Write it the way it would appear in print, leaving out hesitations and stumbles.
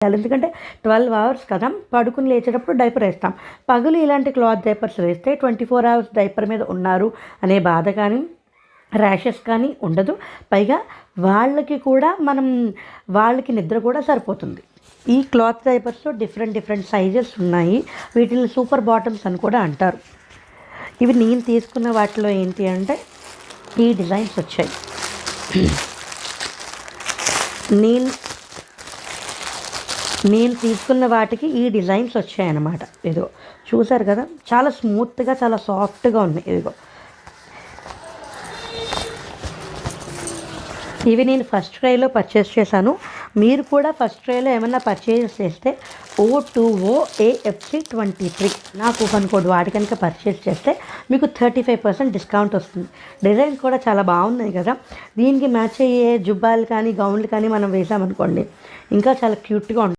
ఎందుకంటే 12 అవర్స్ కదా, పడుకుని లేచేటప్పుడు డైపర్ వేస్తాం. పగలు ఇలాంటి క్లాత్ డైపర్స్ వేస్తే 24 అవర్స్ డైపర్ మీద ఉన్నారు అనే బాధ కానీ ర్యాషెస్ కానీ ఉండదు. పైగా వాళ్ళకి నిద్ర కూడా సరిపోతుంది. ఈ క్లాత్ డైపర్స్లో డిఫరెంట్ సైజెస్ ఉన్నాయి. వీటిని సూపర్ బాటమ్స్ అని కూడా అంటారు. ఇవి నేను తీసుకున్న వాటిలో ఏంటి అంటే ఈ డిజైన్స్ వచ్చాయి. నేను తీసుకున్న వాటికి ఈ డిజైన్స్ వచ్చాయన్నమాట. ఇదిగో చూసారు కదా, చాలా స్మూత్గా చాలా సాఫ్ట్గా ఉన్నాయి. ఇదిగో ఇవి నేను ఫస్ట్ క్రైలో పర్చేస్ చేశాను. మీరు కూడా ఫస్ట్ క్రైలో ఏమన్నా పర్చేస్ చేస్తే O2OAFC23 నా కూపన్ కోడ్ వాడి కనుక పర్చేస్ చేస్తే మీకు 35% డిస్కౌంట్ వస్తుంది. డిజైన్స్ కూడా చాలా బాగున్నాయి కదా. దీనికి మ్యాచ్ అయ్యే జుబ్బాలు కానీ గౌన్లు కానీ మనం వేసామనుకోండి ఇంకా చాలా క్యూట్గా ఉంటుంది.